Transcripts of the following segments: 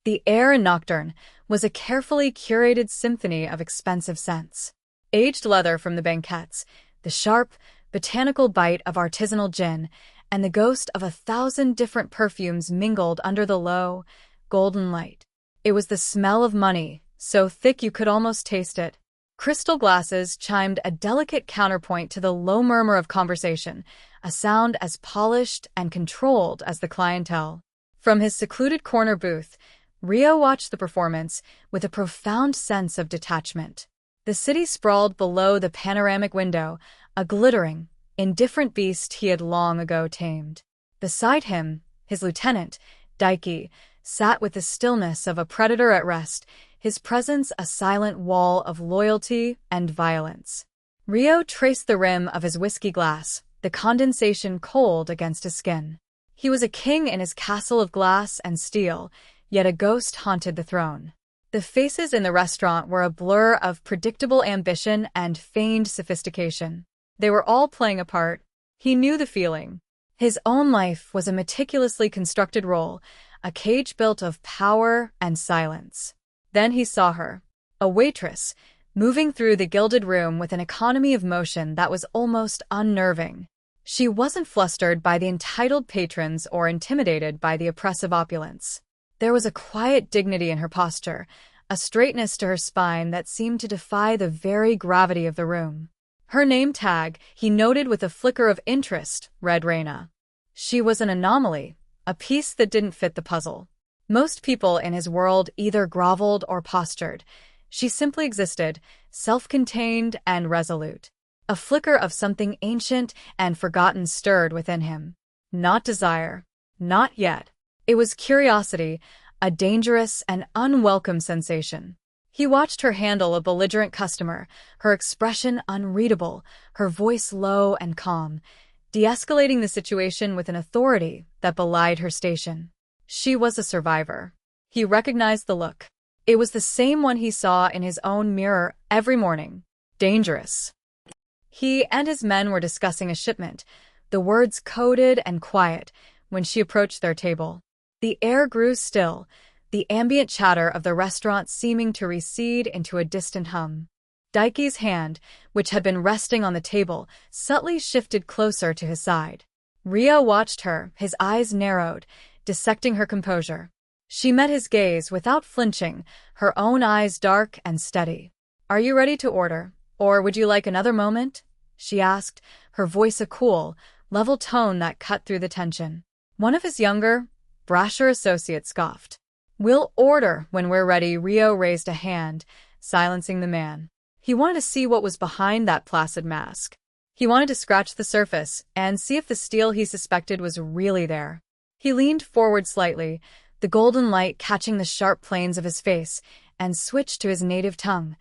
The air in Nocturn was a carefully curated symphony of expensive scents. Aged leather from the banquettes, the sharp, botanical bite of artisanal gin, and the ghost of 1,000 different perfumes mingled under the low, golden light. It was the smell of money, so thick you could almost taste it. Crystal glasses chimed a delicate counterpoint to the low murmur of conversation, a sound as polished and controlled as the clientele. From his secluded corner booth, Rio watched the performance with a profound sense of detachment. The city sprawled below the panoramic window, a glittering, indifferent beast he had long ago tamed. Beside him, his lieutenant, Daiki, sat with the stillness of a predator at rest, his presence a silent wall of loyalty and violence. Rio traced the rim of his whiskey glass, the condensation cold against his skin. He was a king in his castle of glass and steel, yet a ghost haunted the throne. The faces in the restaurant were a blur of predictable ambition and feigned sophistication. They were all playing a part. He knew the feeling. His own life was a meticulously constructed role, a cage built of power and silence. Then he saw her, a waitress, moving through the gilded room with an economy of motion that was almost unnerving. She wasn't flustered by the entitled patrons or intimidated by the oppressive opulence. There was a quiet dignity in her posture, a straightness to her spine that seemed to defy the very gravity of the room. Her name tag, he noted with a flicker of interest, read Reina. She was an anomaly, a piece that didn't fit the puzzle. Most people in his world either groveled or postured. She simply existed, self-contained and resolute. A flicker of something ancient and forgotten stirred within him. Not desire. Not yet. It was curiosity, a dangerous and unwelcome sensation. He watched her handle a belligerent customer, her expression unreadable, her voice low and calm, de-escalating the situation with an authority that belied her station. She was a survivor. He recognized the look. It was the same one he saw in his own mirror every morning. Dangerous. He and his men were discussing a shipment, the words coded and quiet, when she approached their table. The air grew still, the ambient chatter of the restaurant seeming to recede into a distant hum. Daiki's hand, which had been resting on the table, subtly shifted closer to his side. Rio watched her, his eyes narrowed, dissecting her composure. She met his gaze without flinching, her own eyes dark and steady. "Are you ready to order, or would you like another moment?" she asked, her voice a cool, level tone that cut through the tension. One of his younger, brasher associates scoffed. "We'll order when we're ready." Rio raised a hand, silencing the man. He wanted to see what was behind that placid mask. He wanted to scratch the surface and see if the steel he suspected was really there. He leaned forward slightly, the golden light catching the sharp planes of his face, and switched to his native tongue,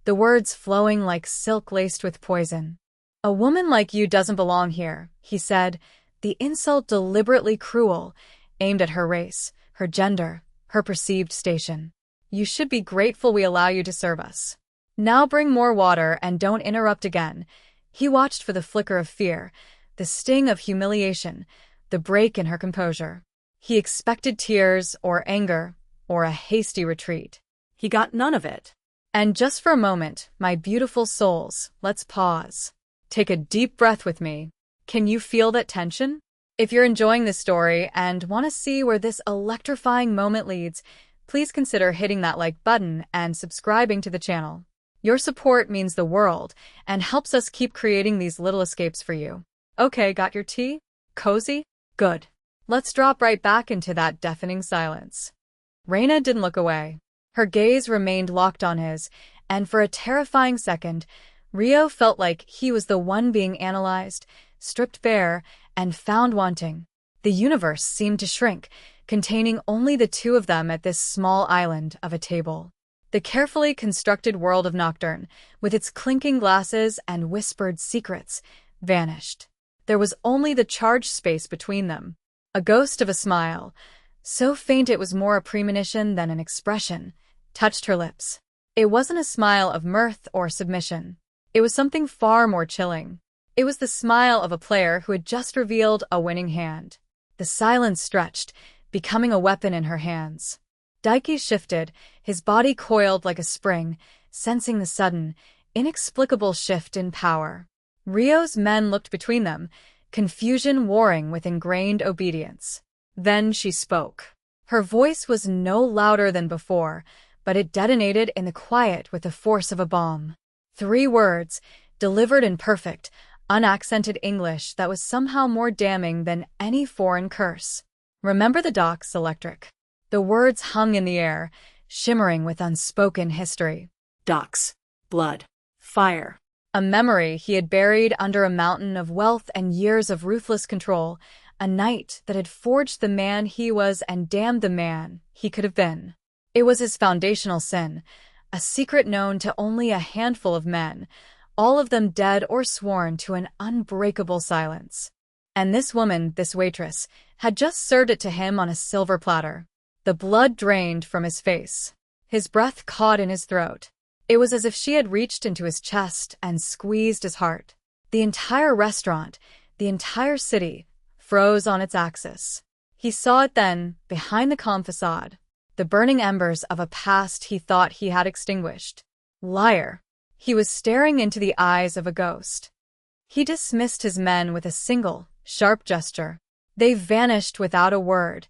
the words flowing like silk laced with poison. "A woman like you doesn't belong here," he said, the insult deliberately cruel, aimed at her race, her gender, her perceived station. "You should be grateful we allow you to serve us. Now bring more water and don't interrupt again." He watched for the flicker of fear, the sting of humiliation, the break in her composure. He expected tears or anger or a hasty retreat. He got none of it. "And just for a moment, my beautiful souls, let's pause. Take a deep breath with me. Can you feel that tension? If you're enjoying this story and want to see where this electrifying moment leads, please consider hitting that like button and subscribing to the channel. Your support means the world and helps us keep creating these little escapes for you. Okay, got your tea? Cozy? Good. Let's drop right back into that deafening silence." Reina didn't look away. Her gaze remained locked on his, and for a terrifying second, Rio felt like he was the one being analyzed, stripped bare, and found wanting. The universe seemed to shrink, containing only the two of them at this small island of a table. The carefully constructed world of Nocturn, with its clinking glasses and whispered secrets, vanished. There was only the charged space between them. A ghost of a smile, so faint it was more a premonition than an expression, touched her lips. It wasn't a smile of mirth or submission. It was something far more chilling. It was the smile of a player who had just revealed a winning hand. The silence stretched, becoming a weapon in her hands. Daiki shifted, his body coiled like a spring, sensing the sudden, inexplicable shift in power. Ryo's men looked between them, confusion warring with ingrained obedience. Then she spoke. Her voice was no louder than before, but it detonated in the quiet with the force of a bomb. 3 words, delivered in perfect, unaccented English that was somehow more damning than any foreign curse. Remember the docks, Electric. The words hung in the air, shimmering with unspoken history. Docks, blood, fire. A memory he had buried under a mountain of wealth and years of ruthless control, a night that had forged the man he was and damned the man he could have been. It was his foundational sin, a secret known to only a handful of men, all of them dead or sworn to an unbreakable silence. And this woman, this waitress, had just served it to him on a silver platter. The blood drained from his face. His breath caught in his throat. It was as if she had reached into his chest and squeezed his heart. The entire restaurant, the entire city, froze on its axis. He saw it then, behind the calm facade, the burning embers of a past he thought he had extinguished. Liar. He was staring into the eyes of a ghost. He dismissed his men with a single, sharp gesture. They vanished without a word,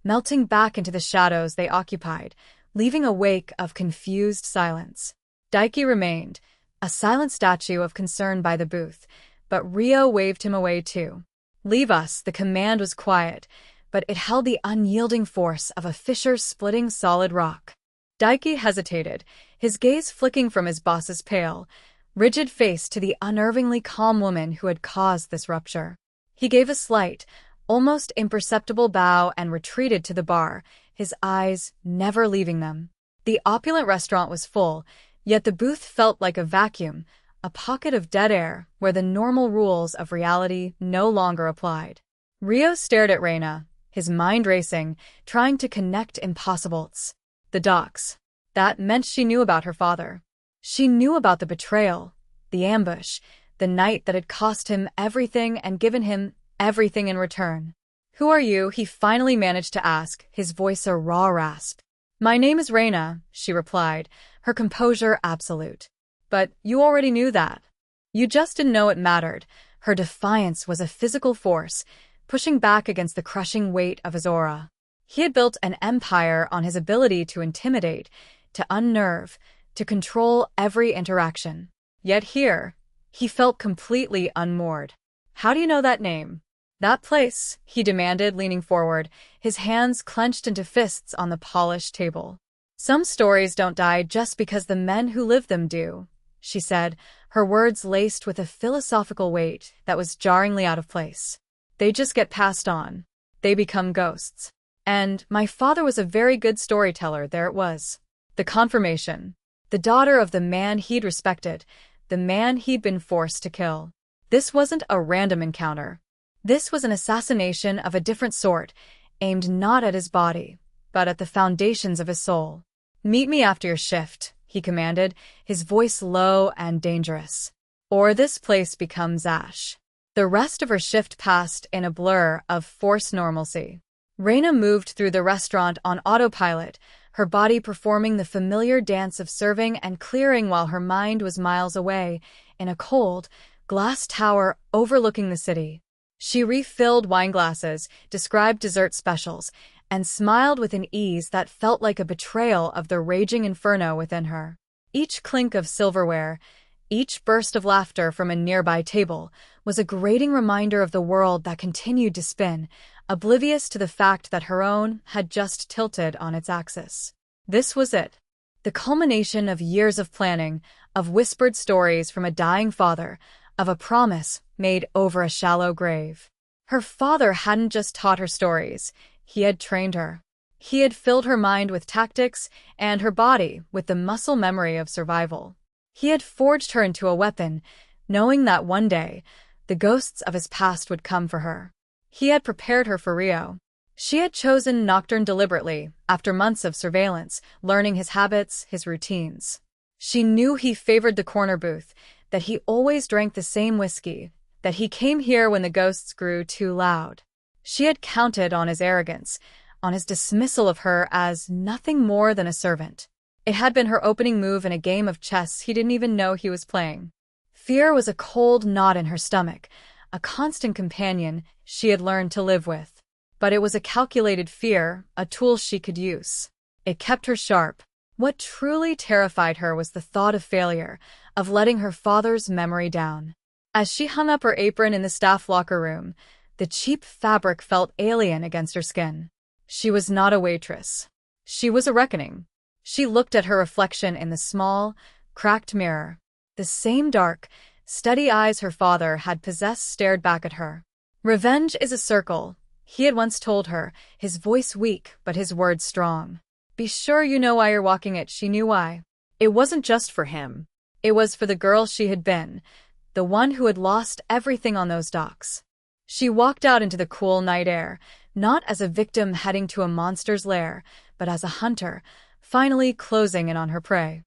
melting back into the shadows they occupied, leaving a wake of confused silence. Daiki remained, a silent statue of concern by the booth, but Ryo waved him away too. Leave us, the command was quiet, but it held the unyielding force of a fissure-splitting solid rock. Daiki hesitated, his gaze flicking from his boss's pale, rigid face to the unnervingly calm woman who had caused this rupture. He gave a slight, almost imperceptible bow and retreated to the bar, his eyes never leaving them. The opulent restaurant was full, yet the booth felt like a vacuum, a pocket of dead air where the normal rules of reality no longer applied. Ryo stared at Reina, his mind racing, trying to connect impossibles. The docks. That meant she knew about her father. She knew about the betrayal, the ambush, the night that had cost him everything and given him everything in return. "Who are you?" he finally managed to ask, his voice a raw rasp. "My name is Reina," she replied, her composure absolute. "But you already knew that. You just didn't know it mattered." Her defiance was a physical force, pushing back against the crushing weight of his aura. He had built an empire on his ability to intimidate, to unnerve, to control every interaction. Yet here, he felt completely unmoored. "How do you know that name?" "That place," he demanded, leaning forward, his hands clenched into fists on the polished table. "Some stories don't die just because the men who live them do," she said, her words laced with a philosophical weight that was jarringly out of place. "They just get passed on. They become ghosts. And my father was a very good storyteller." There it was. The confirmation. The daughter of the man he'd respected, the man he'd been forced to kill. This wasn't a random encounter. This was an assassination of a different sort, aimed not at his body, but at the foundations of his soul. "Meet me after your shift," he commanded, his voice low and dangerous. "Or this place becomes ash." The rest of her shift passed in a blur of forced normalcy. Reina moved through the restaurant on autopilot, her body performing the familiar dance of serving and clearing while her mind was miles away, in a cold, glass tower overlooking the city. She refilled wineglasses, described dessert specials, and smiled with an ease that felt like a betrayal of the raging inferno within her. Each clink of silverware, each burst of laughter from a nearby table, was a grating reminder of the world that continued to spin, oblivious to the fact that her own had just tilted on its axis. This was it. The culmination of years of planning, of whispered stories from a dying father, of a promise made over a shallow grave. Her father hadn't just taught her stories, he had trained her. He had filled her mind with tactics and her body with the muscle memory of survival. He had forged her into a weapon, knowing that one day, the ghosts of his past would come for her. He had prepared her for Ryo. She had chosen Noctturn deliberately, after months of surveillance, learning his habits, his routines. She knew he favored the corner booth, that he always drank the same whiskey, that he came here when the ghosts grew too loud. She had counted on his arrogance, on his dismissal of her as nothing more than a servant. It had been her opening move in a game of chess he didn't even know he was playing. Fear was a cold knot in her stomach, a constant companion she had learned to live with. But it was a calculated fear, a tool she could use. It kept her sharp. What truly terrified her was the thought of failure, of letting her father's memory down. As she hung up her apron in the staff locker room, the cheap fabric felt alien against her skin. She was not a waitress. She was a reckoning. She looked at her reflection in the small, cracked mirror. The same dark, steady eyes her father had possessed stared back at her. "Revenge is a circle," he had once told her, his voice weak but his words strong. "Be sure you know why you're walking it." She knew why. It wasn't just for him. It was for the girl she had been, the one who had lost everything on those docks. She walked out into the cool night air, not as a victim heading to a monster's lair, but as a hunter, finally closing in on her prey.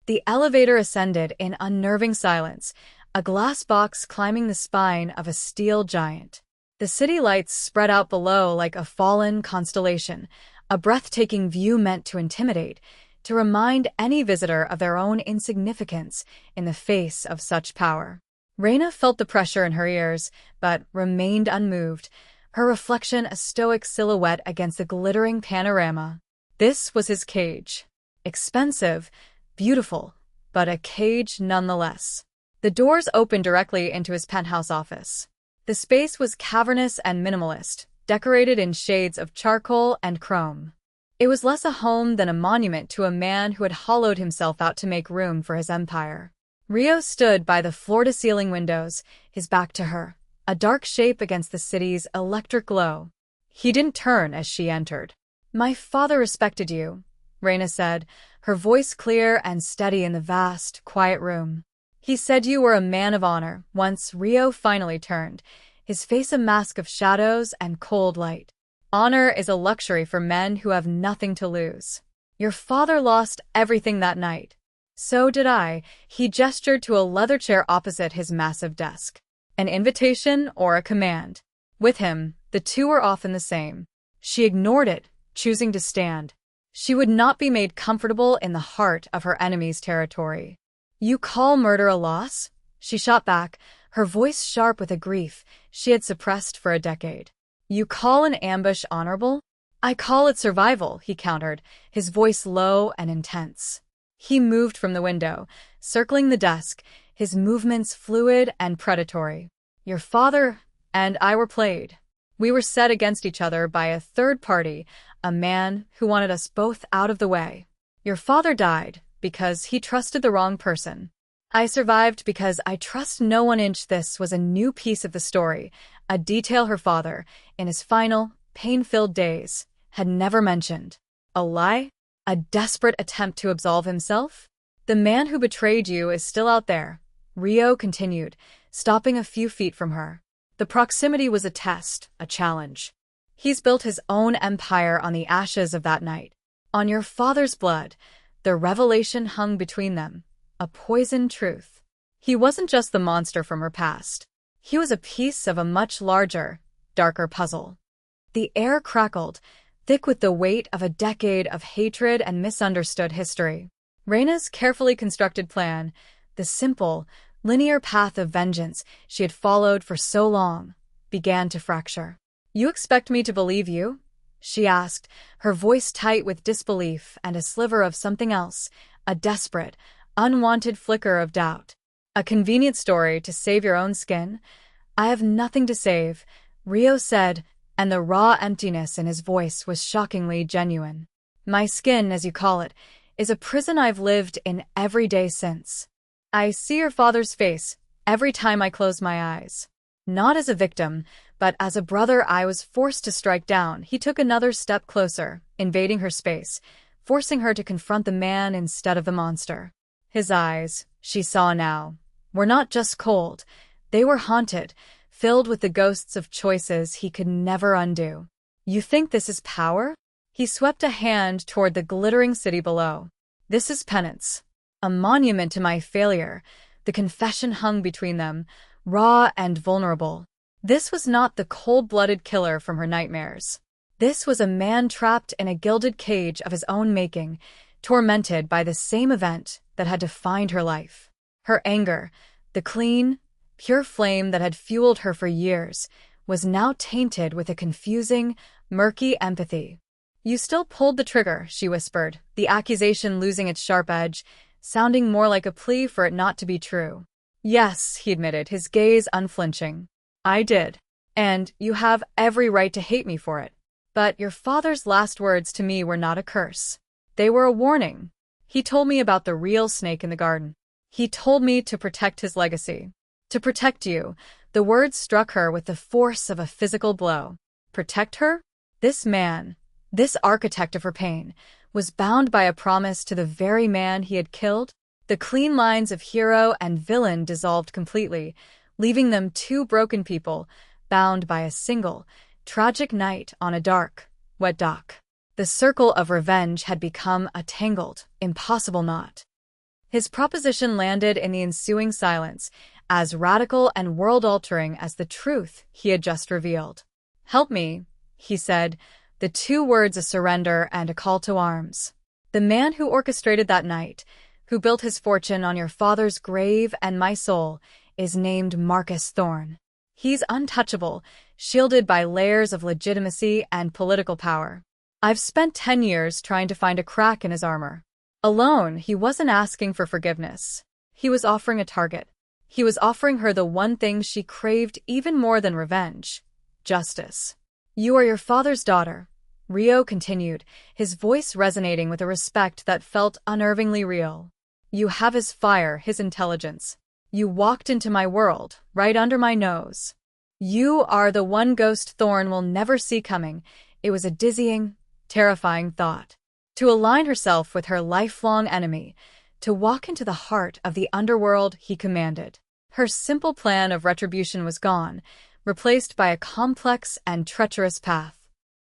The elevator ascended in unnerving silence, a glass box climbing the spine of a steel giant. The city lights spread out below like a fallen constellation, a breathtaking view meant to intimidate, to remind any visitor of their own insignificance in the face of such power. Raina felt the pressure in her ears, but remained unmoved, her reflection a stoic silhouette against the glittering panorama. This was his cage. Expensive, beautiful, but a cage nonetheless. The doors opened directly into his penthouse office. The space was cavernous and minimalist, decorated in shades of charcoal and chrome. It was less a home than a monument to a man who had hollowed himself out to make room for his empire. Rio stood by the floor-to-ceiling windows, his back to her, a dark shape against the city's electric glow. He didn't turn as she entered. "My father respected you," Raina said, her voice clear and steady in the vast, quiet room. "He said you were a man of honor." Once Rio finally turned, his face a mask of shadows and cold light. "Honor is a luxury for men who have nothing to lose. Your father lost everything that night. So did I." He gestured to a leather chair opposite his massive desk. An invitation or a command. With him, the two were often the same. She ignored it, choosing to stand. She would not be made comfortable in the heart of her enemy's territory. "You call murder a loss?" She shot back, her voice sharp with a grief she had suppressed for a decade. "You call an ambush honorable?" "I call it survival," he countered, his voice low and intense. He moved from the window, circling the desk, his movements fluid and predatory. "Your father and I were played. We were set against each other by a third party, a man who wanted us both out of the way. Your father died because he trusted the wrong person. I survived because I trust no one." This was a new piece of the story, a detail her father, in his final, pain-filled days, had never mentioned. A lie? A desperate attempt to absolve himself? "The man who betrayed you is still out there," Rio continued, stopping a few feet from her. The proximity was a test, a challenge. "He's built his own empire on the ashes of that night. On your father's blood." The revelation hung between them, a poisoned truth. He wasn't just the monster from her past. He was a piece of a much larger, darker puzzle. The air crackled, thick with the weight of a decade of hatred and misunderstood history. Raina's carefully constructed plan, the simple, linear path of vengeance she had followed for so long, began to fracture. "You expect me to believe you?" she asked, her voice tight with disbelief and a sliver of something else, a desperate, unwanted flicker of doubt. "A convenient story to save your own skin?" "I have nothing to save," Rio said, and the raw emptiness in his voice was shockingly genuine. "My skin, as you call it, is a prison I've lived in every day since. I see your father's face every time I close my eyes. Not as a victim, but as a brother I was forced to strike down." He took another step closer, invading her space, forcing her to confront the man instead of the monster. His eyes, she saw now, were not just cold, they were haunted, filled with the ghosts of choices he could never undo. "You think this is power?" He swept a hand toward the glittering city below. "This is penance. A monument to my failure." The confession hung between them, raw and vulnerable. This was not the cold-blooded killer from her nightmares. This was a man trapped in a gilded cage of his own making, tormented by the same event that had defined her life. Her anger, the clean, pure flame that had fueled her for years, was now tainted with a confusing, murky empathy. "You still pulled the trigger," she whispered, the accusation losing its sharp edge, sounding more like a plea for it not to be true. "Yes," he admitted, his gaze unflinching. "I did. And you have every right to hate me for it. But your father's last words to me were not a curse. They were a warning. He told me about the real snake in the garden. He told me to protect his legacy. To protect you." The words struck her with the force of a physical blow. Protect her? This man, this architect of her pain, was bound by a promise to the very man he had killed? The clean lines of hero and villain dissolved completely, leaving them two broken people, bound by a single, tragic night on a dark, wet dock. The circle of revenge had become a tangled, impossible knot. His proposition landed in the ensuing silence, as radical and world-altering as the truth he had just revealed. "Help me," he said, the two words a surrender and a call to arms. "The man who orchestrated that night, who built his fortune on your father's grave and my soul, is named Marcus Thorne. He's untouchable, shielded by layers of legitimacy and political power. I've spent 10 years trying to find a crack in his armor." Alone, he wasn't asking for forgiveness. He was offering a target. He was offering her the one thing she craved even more than revenge: justice. "You are your father's daughter," Rio continued, his voice resonating with a respect that felt unnervingly real. "You have his fire, his intelligence. You walked into my world, right under my nose. You are the one ghost Thorne will never see coming." It was a dizzying, terrifying thought. To align herself with her lifelong enemy, to walk into the heart of the underworld he commanded. Her simple plan of retribution was gone, replaced by a complex and treacherous path.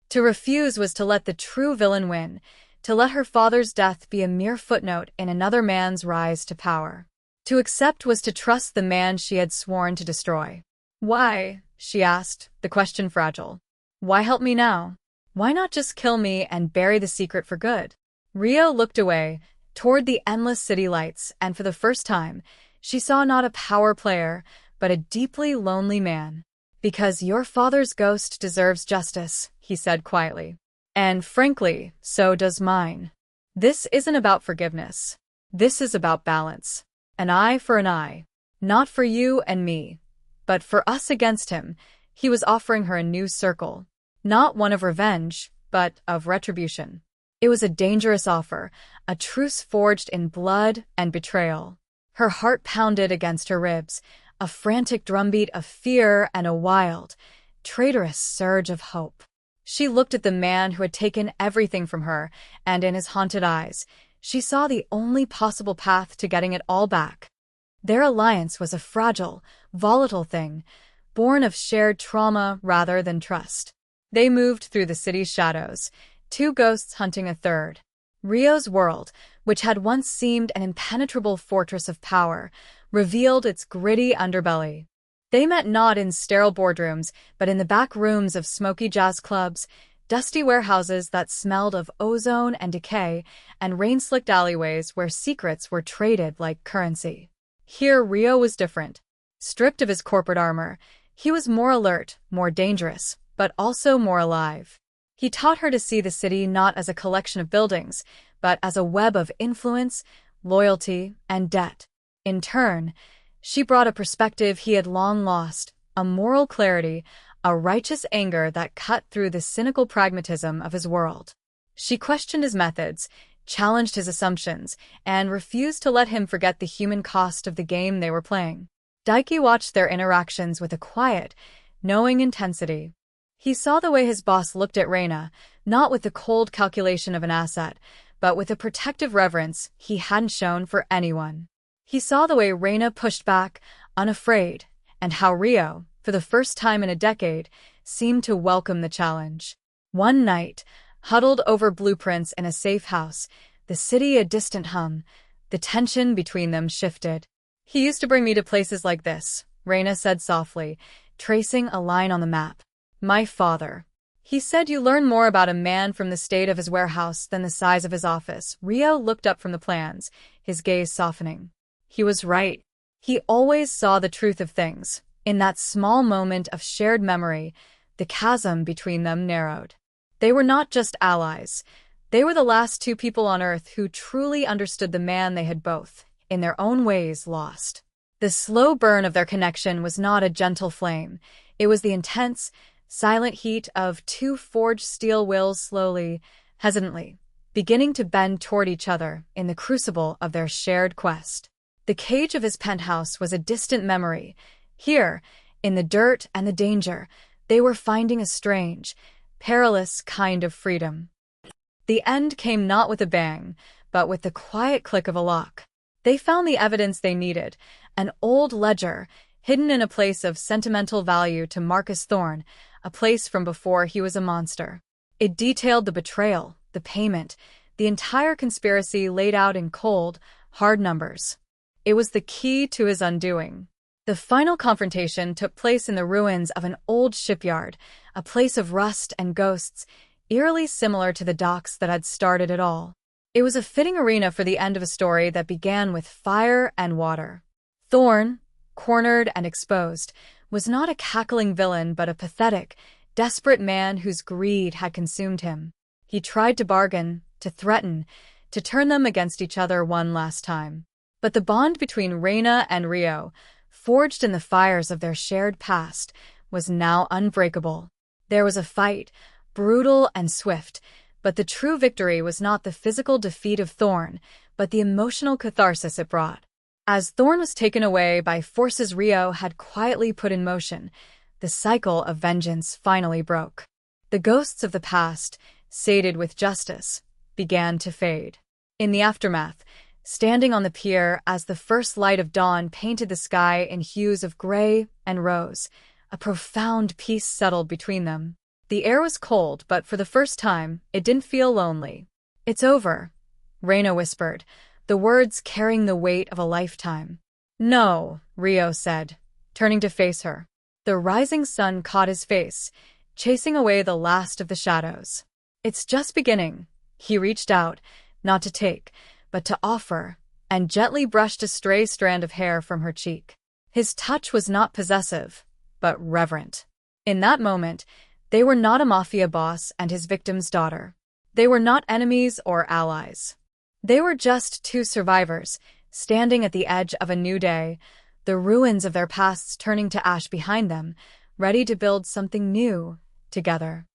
To refuse was to let the true villain win, to let her father's death be a mere footnote in another man's rise to power. To accept was to trust the man she had sworn to destroy. "Why?" she asked, the question fragile. "Why help me now? Why not just kill me and bury the secret for good?" Rio looked away, toward the endless city lights, and for the first time, she saw not a power player, but a deeply lonely man. "Because your father's ghost deserves justice," he said quietly. "And frankly, so does mine. This isn't about forgiveness. This is about balance. An eye for an eye. Not for you and me, but for us against him." He was offering her a new circle. Not one of revenge, but of retribution. It was a dangerous offer, a truce forged in blood and betrayal. Her heart pounded against her ribs, a frantic drumbeat of fear and a wild, traitorous surge of hope. She looked at the man who had taken everything from her, and in his haunted eyes, she saw the only possible path to getting it all back. Their alliance was a fragile, volatile thing, born of shared trauma rather than trust. They moved through the city's shadows, two ghosts hunting a third. Rio's world, which had once seemed an impenetrable fortress of power, revealed its gritty underbelly. They met not in sterile boardrooms, but in the back rooms of smoky jazz clubs, dusty warehouses that smelled of ozone and decay, and rain-slicked alleyways where secrets were traded like currency. Here Rio was different. Stripped of his corporate armor, he was more alert, more dangerous, but also more alive. He taught her to see the city not as a collection of buildings, but as a web of influence, loyalty, and debt. In turn, she brought a perspective he had long lost, a moral clarity, a righteous anger that cut through the cynical pragmatism of his world. She questioned his methods, challenged his assumptions, and refused to let him forget the human cost of the game they were playing. Daiki watched their interactions with a quiet, knowing intensity. He saw the way his boss looked at Reina, not with the cold calculation of an asset, but with a protective reverence he hadn't shown for anyone. He saw the way Reina pushed back, unafraid, and how Rio, for the first time in a decade, seemed to welcome the challenge. One night, huddled over blueprints in a safe house, the city a distant hum, the tension between them shifted. "He used to bring me to places like this," Reina said softly, tracing a line on the map. "My father." He said you learn more about a man from the state of his warehouse than the size of his office. Rio looked up from the plans, his gaze softening. He was right. He always saw the truth of things. In that small moment of shared memory, the chasm between them narrowed. They were not just allies. They were the last two people on Earth who truly understood the man they had both, in their own ways, lost. The slow burn of their connection was not a gentle flame. It was the intense, silent heat of two forged steel wills slowly, hesitantly, beginning to bend toward each other in the crucible of their shared quest. The cage of his penthouse was a distant memory. Here, in the dirt and the danger, they were finding a strange, perilous kind of freedom. The end came not with a bang, but with the quiet click of a lock. They found the evidence they needed, an old ledger, hidden in a place of sentimental value to Marcus Thorne, a place from before he was a monster. It detailed the betrayal, the payment, the entire conspiracy laid out in cold, hard numbers. It was the key to his undoing. The final confrontation took place in the ruins of an old shipyard, a place of rust and ghosts, eerily similar to the docks that had started it all. It was a fitting arena for the end of a story that began with fire and water. Thorne, cornered and exposed, was not a cackling villain but a pathetic, desperate man whose greed had consumed him. He tried to bargain, to threaten, to turn them against each other one last time. But the bond between Reina and Rio, forged in the fires of their shared past, was now unbreakable. There was a fight, brutal and swift, but the true victory was not the physical defeat of Thorne, but the emotional catharsis it brought. As Thorne was taken away by forces Rio had quietly put in motion, the cycle of vengeance finally broke. The ghosts of the past, sated with justice, began to fade. In the aftermath, standing on the pier as the first light of dawn painted the sky in hues of gray and rose, a profound peace settled between them. The air was cold, but for the first time, it didn't feel lonely. "It's over," Reina whispered, the words carrying the weight of a lifetime. "No," Rio said, turning to face her. The rising sun caught his face, chasing away the last of the shadows. "It's just beginning." He reached out, not to take, but to offer, and gently brushed a stray strand of hair from her cheek. His touch was not possessive, but reverent. In that moment, they were not a mafia boss and his victim's daughter. They were not enemies or allies. They were just two survivors, standing at the edge of a new day, the ruins of their pasts turning to ash behind them, ready to build something new together.